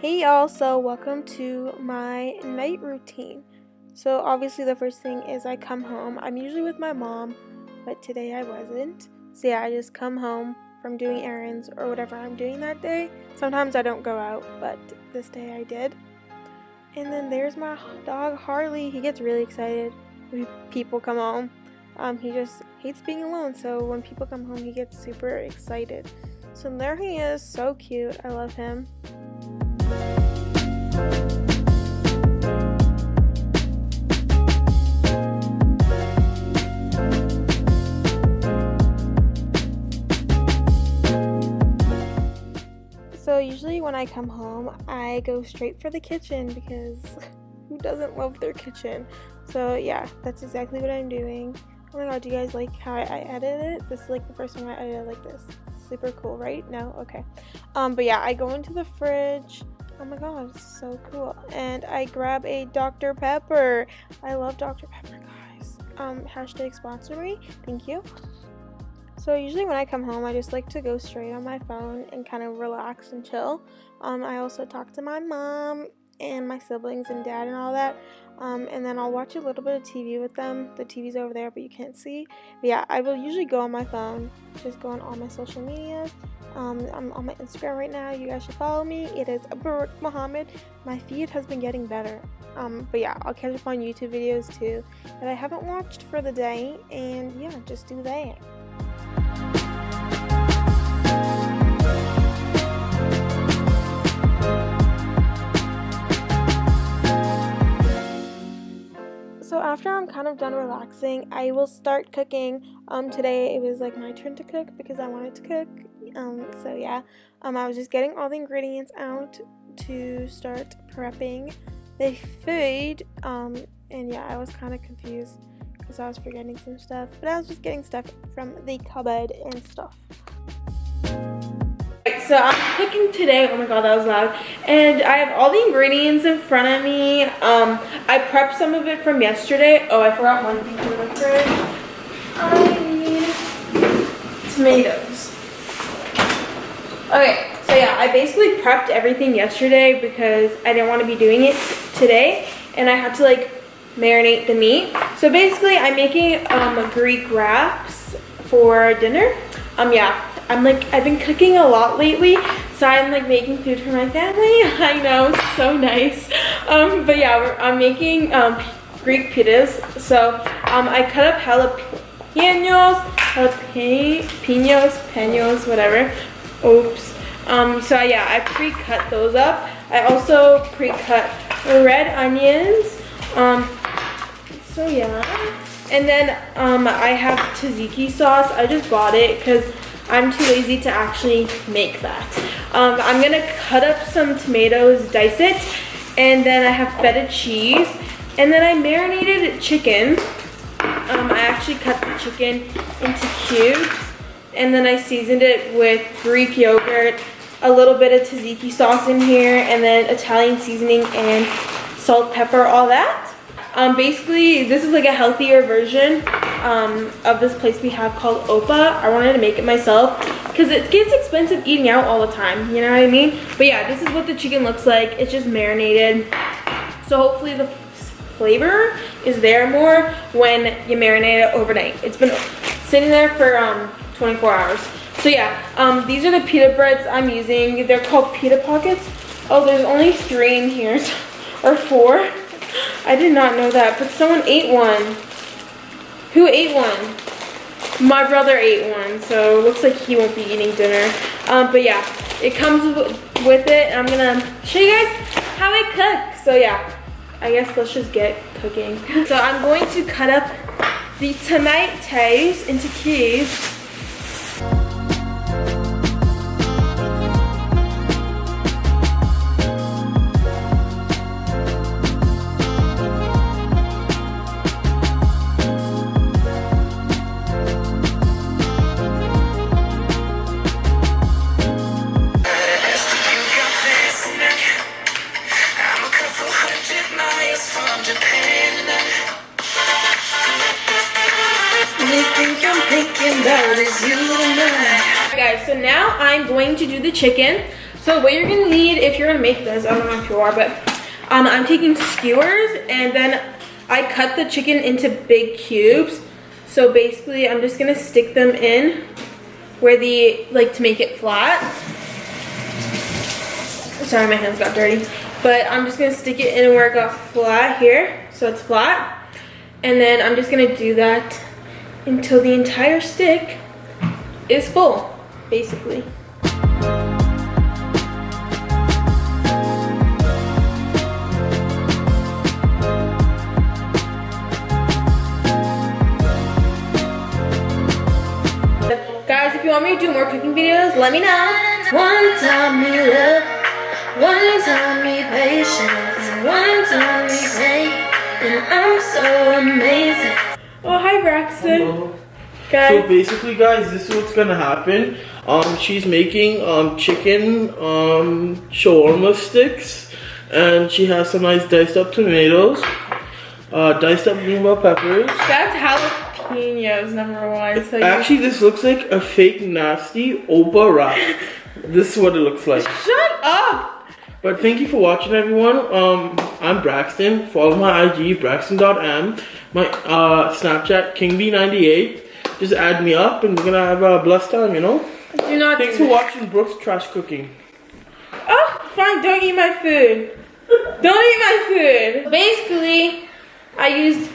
Hey y'all, so welcome to my night routine. So obviously the first thing is I come home. I'm usually with my mom, but today I wasn't. So yeah, I just come home from doing errands or whatever I'm doing that day. Sometimes I don't go out, but this day I did. And then there's my dog Harley. He gets really excited when people come home. He just hates being alone, so when people come home he gets super excited. So there he is, so cute. I love him. So usually when I come home, I go straight for the kitchen because who doesn't love their kitchen? So yeah, that's exactly what I'm doing. Oh my god, do you guys like how I edited it? This is like the first time I edited like this. Super cool, right? No? Okay. But yeah, I go into the fridge. Oh my god, it's so cool. And I grab a Dr. Pepper. I love Dr. Pepper, guys. Hashtag sponsor me. Thank you. So usually when I come home, I just like to go straight on my phone and kind of relax and chill. I also talk to my mom and my siblings and dad and all that. And then I'll watch a little bit of TV with them. The TV's over there, but you can't see. But yeah, I will usually go on my phone, just go on all my social medias. I'm on my Instagram right now. You guys should follow me. It is Baruch Muhammad. My feed has been getting better. But yeah, I'll catch up on YouTube videos too that I haven't watched for the day. And yeah, just do that. So after I'm kind of done relaxing, I will start cooking. Today it was like my turn to cook because I wanted to cook. So yeah, I was just getting all the ingredients out to start prepping the food. And yeah, I was kind of confused because I was forgetting some stuff, but I was just getting stuff from the cupboard and stuff. So I'm cooking today. Oh my god, that was loud. And I have all the ingredients in front of me. I prepped some of it from yesterday. Oh, I forgot one thing from the fridge. I need tomatoes. Okay, so yeah, I basically prepped everything yesterday because I didn't want to be doing it today. And I had to like marinate the meat. So basically I'm making Greek wraps for dinner. Yeah. I've been cooking a lot lately, so I'm like making food for my family. I know, it's so nice. But yeah, I'm making Greek pitas. So I cut up jalapenos, whatever. Oops. So yeah, I pre-cut those up. I also pre-cut red onions. So yeah. And then I have tzatziki sauce. I just bought it because I'm too lazy to actually make that. I'm gonna cut up some tomatoes, dice it, and then I have feta cheese, and then I marinated chicken. I actually cut the chicken into cubes, and then I seasoned it with Greek yogurt, a little bit of tzatziki sauce in here, and then Italian seasoning and salt, pepper, all that. Basically, this is like a healthier version of this place we have called Opa. I wanted to make it myself because it gets expensive eating out all the time, you know what I mean? But yeah, this is what the chicken looks like. It's just marinated. So hopefully the flavor is there more when you marinate it overnight. It's been sitting there for 24 hours. So yeah, these are the pita breads I'm using. They're called pita pockets. Oh, there's only 3 in here, or 4. I did not know that, but someone ate one. Who ate one? My brother ate one, so it looks like he won't be eating dinner. But yeah, it comes with it, and I'm gonna show you guys how I cook. So yeah, I guess let's just get cooking. So I'm going to cut up the tomatoes into cubes. Guys, so now I'm going to do the chicken. So what you're gonna need if you're gonna make this, I don't know if you are, but I'm taking skewers and then I cut the chicken into big cubes. So basically I'm just gonna stick them in where to make it flat. Sorry, my hands got dirty. But I'm just gonna stick it in where it got flat here, so it's flat. And then I'm just gonna do that until the entire stick is full, basically. Guys, if you want me to do more cooking videos, let me know. One time me love, one time me patience, and one time me pain, and I'm so amazing. Oh, hi Braxton. Hello. Guys. So basically, guys, this is what's gonna happen. She's making chicken shawarma sticks, and she has some nice diced up tomatoes, diced up green bell peppers. That's jalapenos, number one. So Actually, this looks like a fake nasty Oprah wrap. This is what it looks like. Shut up! But thank you for watching, everyone. I'm Braxton. Follow my IG, braxton.m. My Snapchat, kingb98. Just add me up and we're gonna have a blessed time, you know? Do not Thanks for watching Brooke's Trash Cooking. Oh, fine, don't eat my food. Don't eat my food. Basically, I used,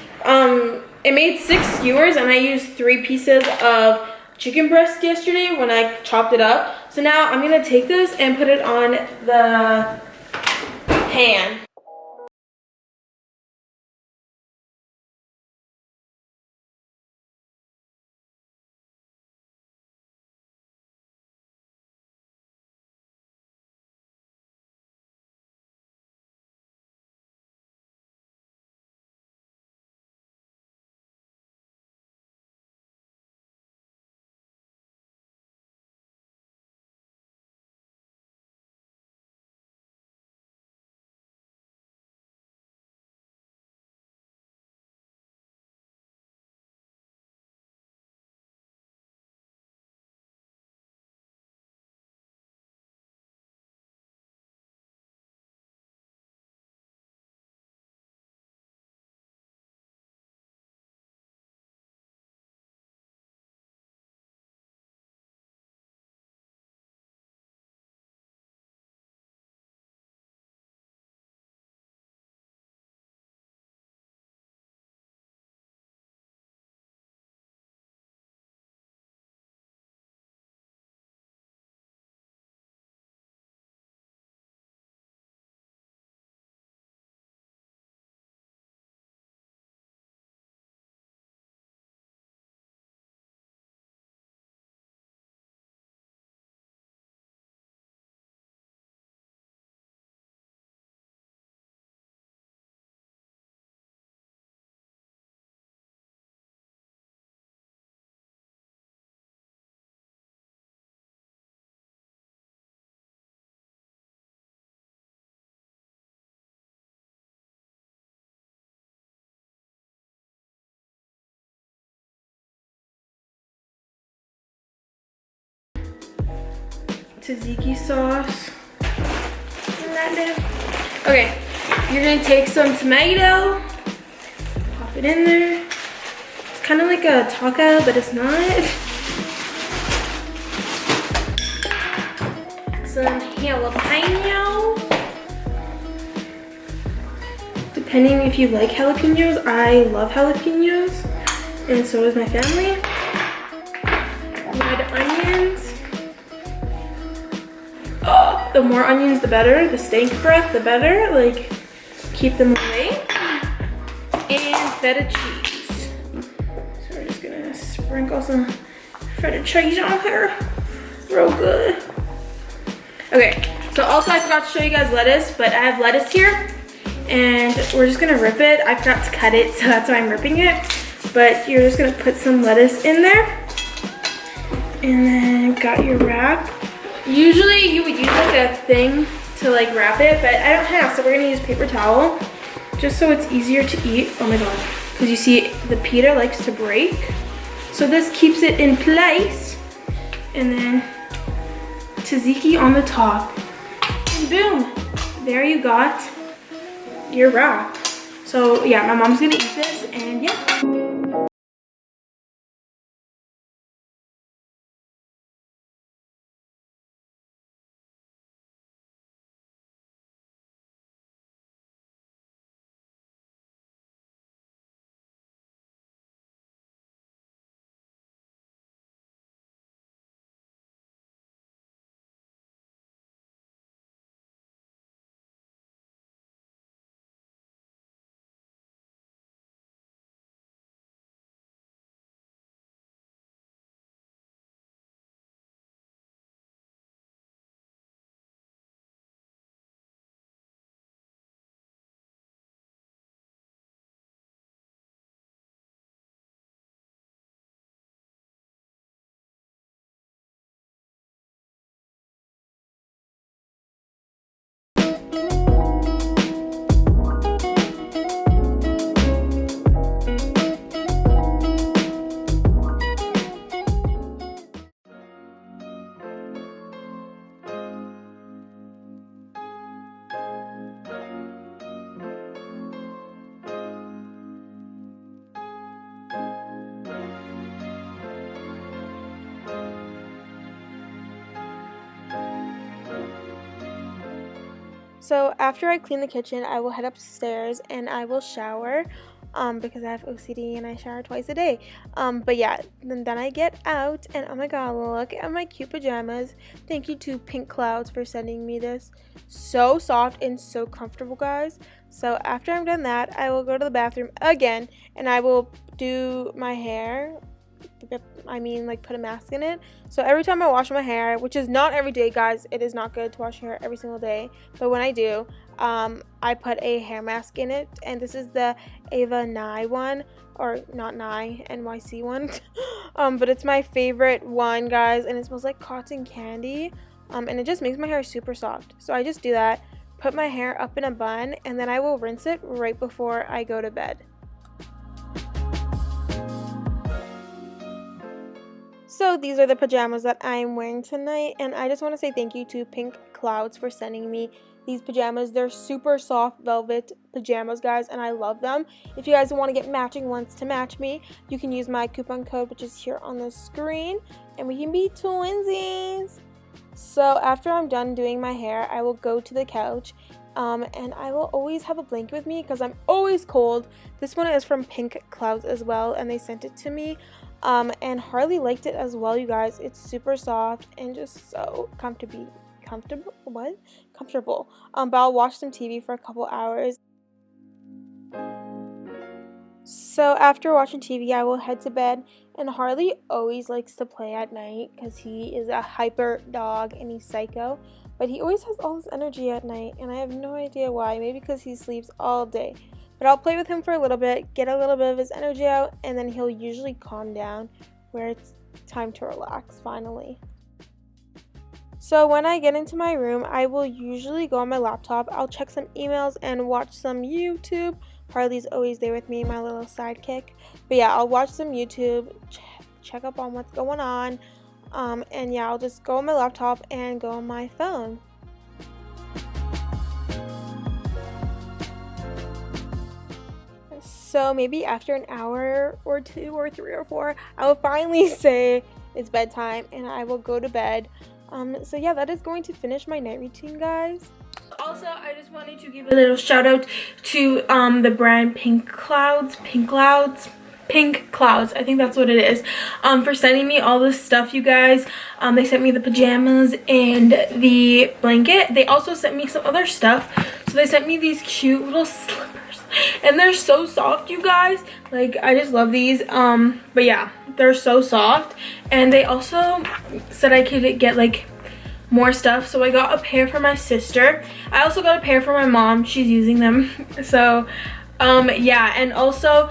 it made 6 skewers and I used 3 pieces of chicken breast yesterday when I chopped it up. So now I'm gonna take this and put it on the pan. Tzatziki sauce. Okay, you're gonna take some tomato, pop it in there. It's kind of like a taco, but it's not. Some jalapeno. Depending if you like jalapenos, I love jalapenos, and so does my family. Red onions. Oh, the more onions, the better. The stank breath, the better. Like, keep them away. And feta cheese. So we're just gonna sprinkle some feta cheese on her. Real good. Okay, so also I forgot to show you guys lettuce, but I have lettuce here. And we're just gonna rip it. I forgot to cut it, so that's why I'm ripping it. But you're just gonna put some lettuce in there. And then got your wrap. Usually you would use like a thing to like wrap it, but I don't have, so we're gonna use paper towel just so it's easier to eat. Oh my god, because you see the pita likes to break. So this keeps it in place. And then tzatziki on the top. And boom, there you got your wrap. So yeah, my mom's gonna eat this, and yeah. So after I clean the kitchen, I will head upstairs and I will shower because I have OCD and I shower twice a day. But yeah, then I get out and oh my god, look at my cute pajamas. Thank you to Pink Clouds for sending me this. So soft and so comfortable, guys. So after I'm done that, I will go to the bathroom again and I will do my hair. Like put a mask in it. So every time I wash my hair, which is not every day, guys, it is not good to wash your hair every single day, but when I do, I put a hair mask in it, and this is the Ava Nye one, or not Nye, NYC one. But it's my favorite one, guys, and it smells like cotton candy, and it just makes my hair super soft. So I just do that, put my hair up in a bun, and then I will rinse it right before I go to bed. So these are the pajamas that I'm wearing tonight, and I just want to say thank you to Pink Clouds for sending me these pajamas. They're super soft velvet pajamas, guys, and I love them. If you guys want to get matching ones to match me, you can use my coupon code, which is here on the screen, and we can be twinsies. So after I'm done doing my hair, I will go to the couch, and I will always have a blanket with me because I'm always cold. This one is from Pink Clouds as well, and they sent it to me. And Harley liked it as well, you guys. It's super soft and just so comfortable. But I'll watch some TV for a couple hours. So after watching TV, I will head to bed, and Harley always likes to play at night because he is a hyper dog and he's psycho, but he always has all this energy at night, and I have no idea why. Maybe because he sleeps all day. But I'll play with him for a little bit, get a little bit of his energy out, and then he'll usually calm down where it's time to relax finally. So when I get into my room, I will usually go on my laptop. I'll check some emails and watch some YouTube. Harley's always there with me, my little sidekick. But yeah, I'll watch some YouTube, check up on what's going on. And yeah, I'll just go on my laptop and go on my phone. So maybe after an hour or 2 or 3 or 4, I will finally say it's bedtime and I will go to bed. So yeah, that is going to finish my night routine, guys. Also, I just wanted to give a little shout out to the brand Pink Clouds, I think that's what it is, for sending me all this stuff, you guys. They sent me the pajamas and the blanket. They also sent me some other stuff. So they sent me these cute little slippers, and they're so soft, you guys. Like, I just love these. But yeah, they're so soft. And they also said I could get like more stuff, so I got a pair for my sister. I also got a pair for my mom. She's using them. So yeah, and also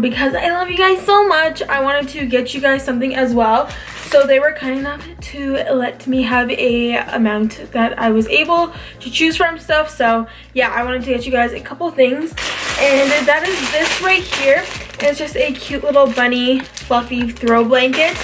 because I love you guys so much, I wanted to get you guys something as well. So they were kind enough to let me have a amount that I was able to choose from stuff. So yeah, I wanted to get you guys a couple things, and that is this right here. It's just a cute little bunny fluffy throw blanket.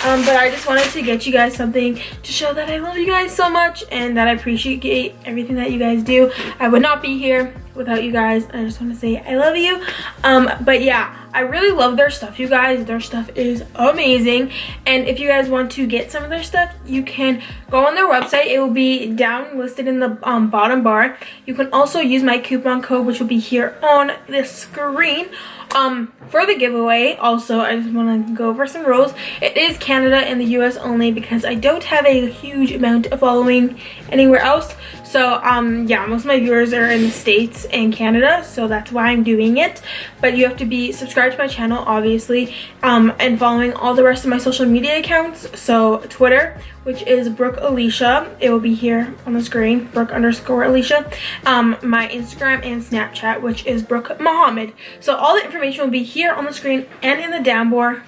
But I just wanted to get you guys something to show that I love you guys so much and that I appreciate everything that you guys do. I would not be here without you guys. I just want to say I love you. But yeah, I really love their stuff, you guys. Their stuff is amazing. And if you guys want to get some of their stuff, you can go on their website. It will be down listed in the bottom bar. You can also use my coupon code, which will be here on the screen. For the giveaway, also, I just want to go over some rules. It is Canada and the US only because I don't have a huge amount of following anywhere else. So, yeah, most of my viewers are in the States and Canada, so that's why I'm doing it. But you have to be subscribed to my channel, obviously, and following all the rest of my social media accounts. So, Twitter, which is Brooke Alicia. It will be here on the screen, Brooke_Alicia. My Instagram and Snapchat, which is Brooke Mohammed. So, all the information will be here on the screen and in the down bar.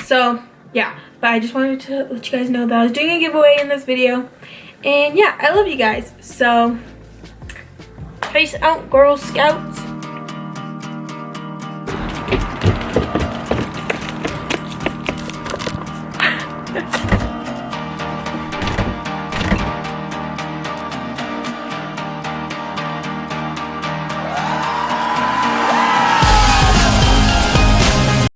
So, yeah. But I just wanted to let you guys know that I was doing a giveaway in this video. And yeah, I love you guys. So, peace out, Girl Scouts.